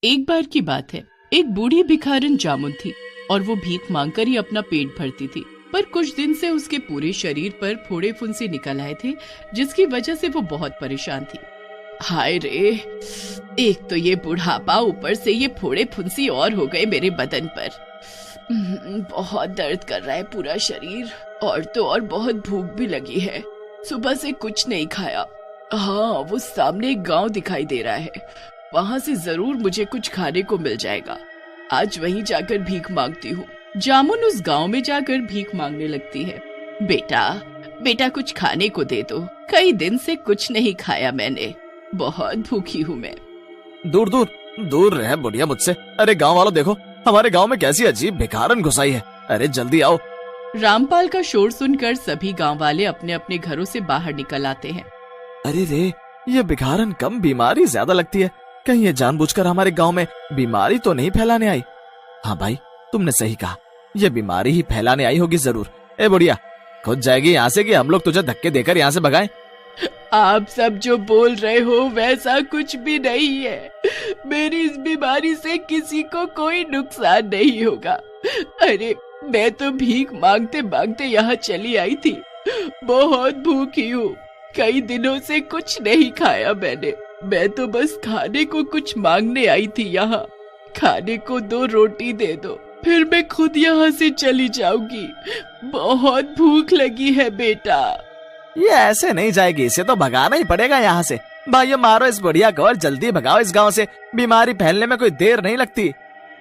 एक बार की बात है, एक बूढ़ी भिखारन जामुन थी और वो भीख मांगकर ही अपना पेट भरती थी। पर कुछ दिन से उसके पूरे शरीर पर फोड़े फुंसी निकल आए थे, जिसकी वजह से वो बहुत परेशान थी। हाय रे, एक तो ये बुढ़ापा, ऊपर से ये फोड़े फुंसी और हो गए मेरे बदन पर। बहुत दर्द कर रहा है पूरा शरीर, और तो और बहुत भूख भी लगी है। सुबह से कुछ नहीं खाया। हाँ, वो सामने एक गांव दिखाई दे रहा है, वहाँ से जरूर मुझे कुछ खाने को मिल जाएगा। आज वहीं जाकर भीख मांगती हूँ। जामुन उस गांव में जाकर भीख मांगने लगती है। बेटा कुछ खाने को दे दो, कई दिन से कुछ नहीं खाया मैंने, बहुत भूखी हूँ मैं। दूर रहे बुढ़िया मुझसे। अरे गांव वालों देखो, हमारे गांव में कैसी अजीब भिखारन घुसाई है। अरे जल्दी आओ। रामपाल का शोर सुनकर सभी गांव वाले अपने अपने घरों से बाहर निकल आते हैं। अरे रे, ये भिखारन कम बीमारी ज्यादा लगती है। कहीं ये जानबूझकर हमारे गांव में बीमारी तो नहीं फैलाने आई? हाँ भाई, तुमने सही कहा, ये बीमारी ही फैलाने आई होगी जरूर। ए बुढ़िया, खुद जाएगी यहाँ से कि हम लोग तुझे धक्के देकर यहाँ से भगाएं? आप सब जो बोल रहे हो वैसा कुछ भी नहीं है। मेरी इस बीमारी से किसी को कोई नुकसान नहीं होगा। अरे मैं तो भीख मांगते मांगते यहाँ चली आई थी। बहुत भूखी हूँ, कई दिनों से कुछ नहीं खाया मैंने। मैं तो बस खाने को कुछ मांगने आई थी यहाँ। खाने को 2 रोटी दे दो, फिर मैं खुद यहाँ से चली जाऊंगी। बहुत भूख लगी है बेटा। ये ऐसे नहीं जाएगी, इसे तो भगाना ही पड़ेगा यहाँ से। भाइयों, मारो इस बुढ़िया को और जल्दी भगाओ इस गांव से। बीमारी फैलने में कोई देर नहीं लगती।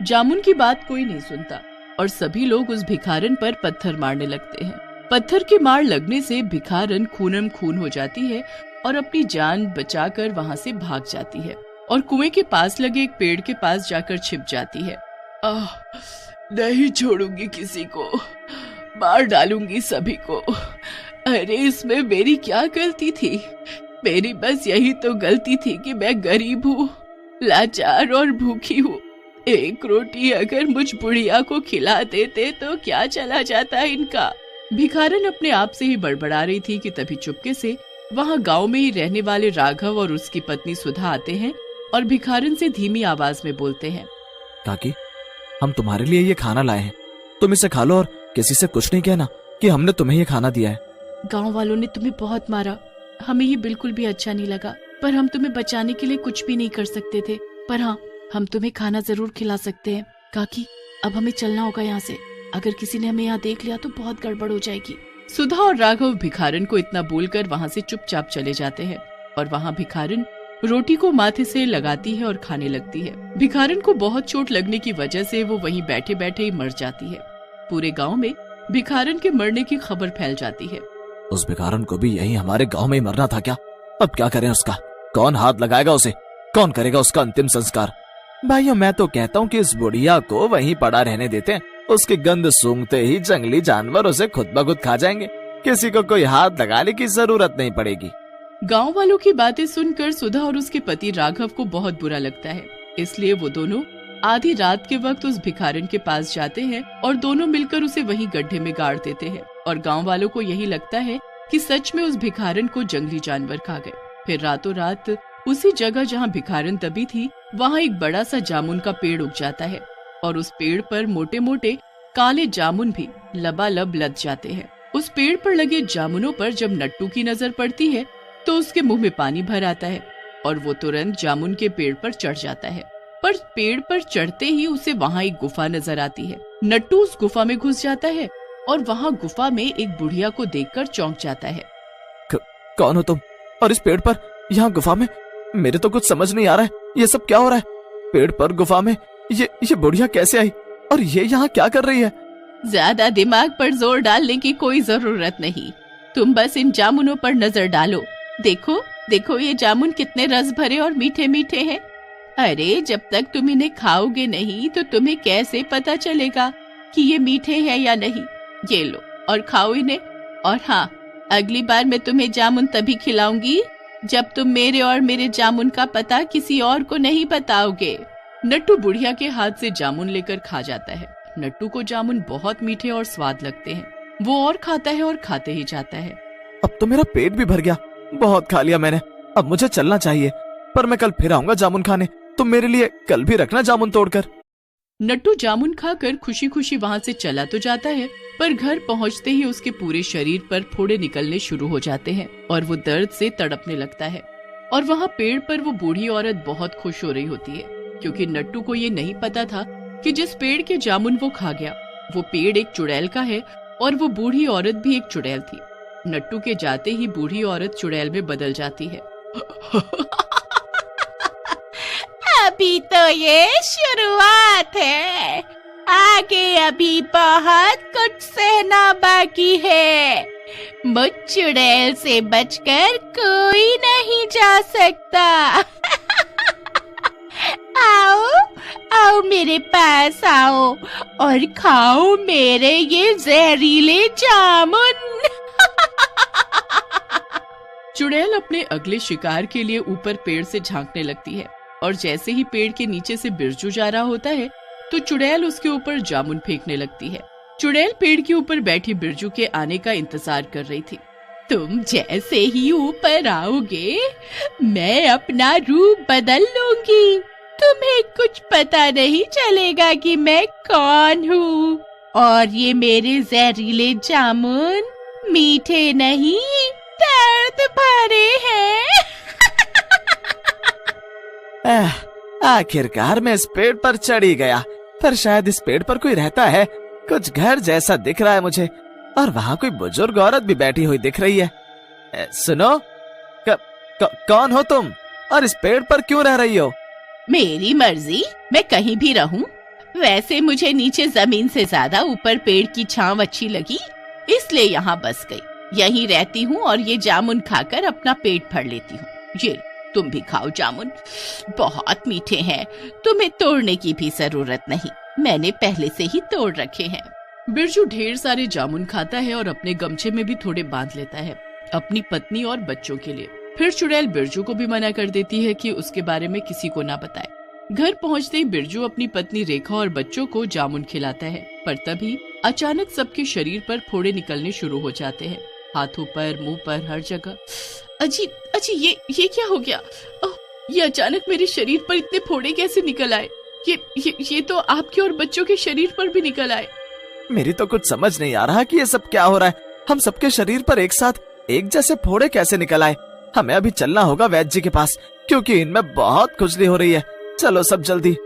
जामुन की बात कोई नहीं सुनता और सभी लोग उस भिखारन पर पत्थर मारने लगते हैं। पत्थर की मार लगने से भिखारन खूनम खून हो जाती है और अपनी जान बचाकर वहाँ से भाग जाती है और कुएं के पास लगे एक पेड़ के पास जाकर छिप जाती है। नहीं छोड़ूंगी किसी को, मार डालूंगी सभी को। अरे इसमें मेरी क्या गलती थी? मेरी बस यही तो गलती थी कि मैं गरीब हूँ, लाचार और भूखी हूँ। एक रोटी अगर मुझ बुढ़िया को खिला देते तो क्या चला जाता इनका। भिखारन अपने आप से ही बड़बड़ा रही थी कि तभी चुपके से वहाँ गांव में ही रहने वाले राघव और उसकी पत्नी सुधा आते हैं और भिखारन से धीमी आवाज में बोलते हैं। काकी, हम तुम्हारे लिए ये खाना लाए हैं, तुम इसे खा लो और किसी से कुछ नहीं कहना कि हमने तुम्हें ये खाना दिया है। गांव वालों ने तुम्हें बहुत मारा, हमें ये बिल्कुल भी अच्छा नहीं लगा, पर हम तुम्हें बचाने के लिए कुछ भी नहीं कर सकते थे। पर हाँ, हम तुम्हें खाना जरूर खिला सकते हैं। काकी, अब हमें चलना होगा यहाँ से, अगर किसी ने हमें यहाँ देख लिया तो बहुत गड़बड़ हो जाएगी। सुधा और राघव भिखारन को इतना बोलकर वहाँ से चुपचाप चले जाते हैं और वहाँ भिखारन रोटी को माथे से लगाती है और खाने लगती है। भिखारन को बहुत चोट लगने की वजह से वो वहीं बैठे बैठे ही मर जाती है। पूरे गांव में भिखारन के मरने की खबर फैल जाती है। उस भिखारन को भी यही हमारे गांव में ही मरना था क्या? अब क्या करें उसका? कौन हाथ लगाएगा उसे? कौन करेगा उसका अंतिम संस्कार? भाइयों, मैं तो कहता हूँ कि इस बुढ़िया को वहीं पड़ा रहने देते हैं। उसकी गंध सूंघते ही जंगली जानवर उसे खुद ब खुद खा जाएंगे। किसी को कोई हाथ लगाने की जरूरत नहीं पड़ेगी। गांव वालों की बातें सुनकर सुधा और उसके पति राघव को बहुत बुरा लगता है, इसलिए वो दोनों आधी रात के वक्त उस भिखारन के पास जाते हैं और दोनों मिलकर उसे वहीं गड्ढे में गाड़ देते हैं। और गांव वालों को यही लगता है कि सच में उस भिखारन को जंगली जानवर खा गए। फिर रातों रात उसी जगह जहाँ भिखारन दबी थी, वहाँ एक बड़ा सा जामुन का पेड़ उग जाता है और उस पेड़ पर मोटे मोटे काले जामुन भी लबालब लद जाते हैं। उस पेड़ पर लगे जामुनों पर जब नट्टू की नजर पड़ती है तो उसके मुंह में पानी भर आता है और वो तुरंत जामुन के पेड़ पर चढ़ जाता है। पर पेड़ पर चढ़ते ही उसे वहाँ एक गुफा नजर आती है। नट्टू उस गुफा में घुस जाता है और वहाँ गुफा में एक बुढ़िया को देखकर चौंक जाता है। कौन हो तुम? और इस पेड़ पर, यहाँ गुफा में? मेरे तो कुछ समझ नहीं आ रहा है, ये सब क्या हो रहा है? पेड़ पर, गुफा में, ये बुढ़िया कैसे आई और ये यहाँ क्या कर रही है? ज्यादा दिमाग पर जोर डालने की कोई जरूरत नहीं, तुम बस इन जामुनों पर नजर डालो। देखो देखो, ये जामुन कितने रस भरे और मीठे मीठे हैं। अरे जब तक तुम इन्हें खाओगे नहीं तो तुम्हें कैसे पता चलेगा कि ये मीठे हैं या नहीं। ये लो और खाओ इन्हें। और हाँ, अगली बार मैं तुम्हें जामुन तभी खिलाऊंगी जब तुम मेरे और मेरे जामुन का पता किसी और को नहीं बताओगे। नट्टू बुढ़िया के हाथ से जामुन लेकर खा जाता है। नट्टू को जामुन बहुत मीठे और स्वाद लगते हैं। वो और खाता है और खाते ही जाता है। अब तो मेरा पेट भी भर गया, बहुत खा लिया मैंने। अब मुझे चलना चाहिए, पर मैं कल फिर आऊंगा जामुन खाने। तुम मेरे लिए कल भी रखना जामुन तोड़कर। नट्टू जामुन खाकर खुशी खुशी वहाँ से चला तो जाता है, पर घर पहुँचते ही उसके पूरे शरीर पर फोड़े निकलने शुरू हो जाते हैं और वो दर्द से तड़पने लगता है। और वहाँ पेड़ पर वो बूढ़ी औरत बहुत खुश हो रही होती है, क्योंकि नट्टू को ये नहीं पता था कि जिस पेड़ के जामुन वो खा गया वो पेड़ एक चुड़ैल का है और वो बूढ़ी औरत भी एक चुड़ैल थी। नट्टू के जाते ही बूढ़ी औरत चुड़ैल में बदल जाती है। अभी तो ये शुरुआत है, आगे अभी बहुत कुछ सहना बाकी है। मुझ चुड़ैल से बचकर कोई नहीं जा सकता। आओ आओ मेरे पास आओ और खाओ मेरे ये जहरीले जामुन। चुड़ैल अपने अगले शिकार के लिए ऊपर पेड़ से झांकने लगती है और जैसे ही पेड़ के नीचे से बिरजू जा रहा होता है तो चुड़ैल उसके ऊपर जामुन फेंकने लगती है। चुड़ैल पेड़ के ऊपर बैठी बिरजू के आने का इंतजार कर रही थी। तुम जैसे ही ऊपर आओगे मैं अपना रूप बदल लूंगी। तुम्हें कुछ पता नहीं चलेगा कि मैं कौन हूँ। और ये मेरे जहरीले जामुन मीठे नहीं दर्द भरे हैं। आखिरकार मैं इस पेड़ पर चढ़ी गया, पर शायद इस पेड़ पर कोई रहता है। कुछ घर जैसा दिख रहा है मुझे, और वहाँ कोई बुजुर्ग औरत भी बैठी हुई दिख रही है। सुनो, कौन हो तुम और इस पेड़ पर क्यों रह रही हो? मेरी मर्जी, मैं कहीं भी रहूं। वैसे मुझे नीचे जमीन से ज्यादा ऊपर पेड़ की छांव अच्छी लगी, इसलिए यहाँ बस गई। यहीं रहती हूँ और ये जामुन खाकर अपना पेट भर लेती हूँ। ये तुम भी खाओ जामुन, बहुत मीठे हैं। तुम्हें तोड़ने की भी जरूरत नहीं, मैंने पहले से ही तोड़ रखे हैं। बिरजू ढेर सारे जामुन खाता है और अपने गमछे में भी थोड़े बांध लेता है अपनी पत्नी और बच्चों के लिए। फिर चुड़ैल बिरजू को भी मना कर देती है कि उसके बारे में किसी को ना बताए। घर पहुंचते ही बिरजू अपनी पत्नी रेखा और बच्चों को जामुन खिलाता है, पर तभी अचानक सबके शरीर पर फोड़े निकलने शुरू हो जाते हैं, हाथों पर, मुंह पर, हर जगह। अजी अजी, ये क्या हो गया? ये अचानक मेरे शरीर पर इतने फोड़े कैसे निकल आए? ये तो आपके और बच्चों के शरीर पर भी निकल आए। मेरी तो कुछ समझ नहीं आ रहा कि ये सब क्या हो रहा है। हम सबके शरीर पर एक साथ एक जैसे फोड़े कैसे निकल आए? हमें अभी चलना होगा वैद्य जी के पास, क्योंकि इनमें बहुत खुजली हो रही है। चलो सब जल्दी।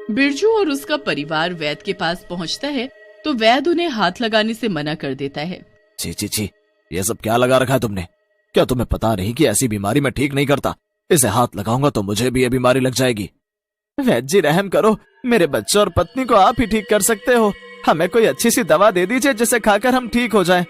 बिरजू और उसका परिवार वैद्य के पास पहुंचता है तो वैद्य उन्हें हाथ लगाने से मना कर देता है। छी, ये सब क्या लगा रखा है तुमने? क्या तुम्हें पता नहीं कि ऐसी बीमारी मैं ठीक नहीं करता? इसे हाथ लगाऊंगा तो मुझे भी ये बीमारी लग जाएगी। वैद्य जी रहम करो, मेरे बच्चों और पत्नी को आप ही ठीक कर सकते हो। हमें कोई अच्छी सी दवा दे दीजिए जिसे खाकर हम ठीक हो जाएं।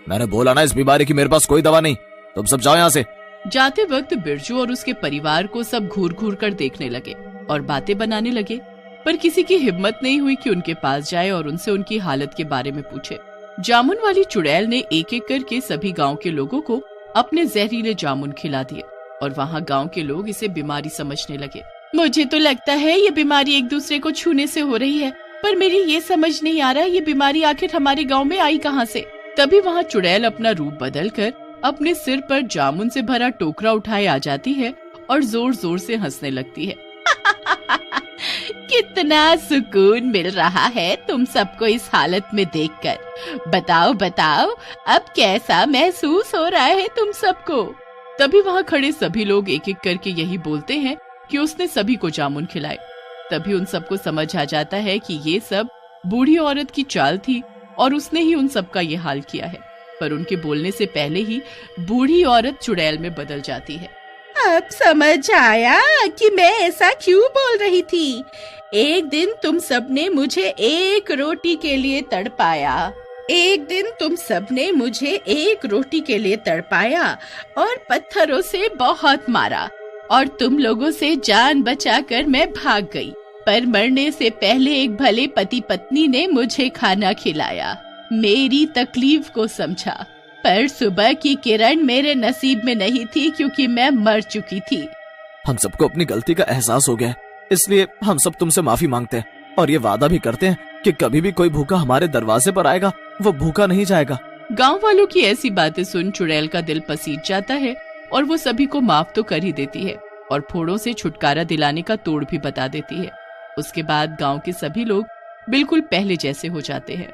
मैंने बोला ना इस बीमारी की मेरे पास कोई दवा नहीं। तुम सब जाओ यहाँ से। जाते वक्त बिरजू और उसके परिवार को सब घूर घूर कर देखने लगे और बातें बनाने लगे, पर किसी की हिम्मत नहीं हुई कि उनके पास जाए और उनसे उनकी हालत के बारे में पूछे। जामुन वाली चुड़ैल ने एक एक करके सभी गांव के लोगों को अपने जहरीले जामुन खिला दिए और वहाँ गांव के लोग इसे बीमारी समझने लगे। मुझे तो लगता है ये बीमारी एक दूसरे को छूने से हो रही है, पर मेरी ये समझ नहीं आ रहा ये बीमारी आखिर हमारे गांव में आई कहाँ से। तभी वहाँ चुड़ैल अपना रूप बदलकर अपने सिर पर जामुन से भरा टोकरा उठाए आ जाती है और जोर जोर से हंसने लगती है। कितना सुकून मिल रहा है तुम सबको इस हालत में देखकर। बताओ अब कैसा महसूस हो रहा है तुम सबको? तभी वहाँ खड़े सभी लोग एक एक करके यही बोलते हैं कि उसने सभी को जामुन खिलाए। तभी उन सबको समझ आ जाता है कि ये सब बूढ़ी औरत की चाल थी और उसने ही उन सबका ये हाल किया है। पर उनके बोलने से पहले ही बूढ़ी औरत चुड़ैल में बदल जाती है। अब समझ आया कि मैं ऐसा क्यों बोल रही थी। एक दिन तुम सबने मुझे एक रोटी के लिए तड़पाया और पत्थरों से बहुत मारा और तुम लोगों से जान बचाकर मैं भाग गई। पर मरने से पहले एक भले पति पत्नी ने मुझे खाना खिलाया, मेरी तकलीफ को समझा। पर सुबह की किरण मेरे नसीब में नहीं थी क्योंकि मैं मर चुकी थी। हम सबको अपनी गलती का एहसास हो गया, इसलिए हम सब तुमसे माफी मांगते हैं और ये वादा भी करते हैं कि कभी भी कोई भूखा हमारे दरवाजे पर आएगा वो भूखा नहीं जाएगा। गांव वालों की ऐसी बातें सुन चुड़ैल का दिल पसीज जाता है और वो सभी को माफ तो कर ही देती है, और फोड़ों से छुटकारा दिलाने का तोड़ भी बता देती है। उसके बाद गांव के सभी लोग बिल्कुल पहले जैसे हो जाते हैं।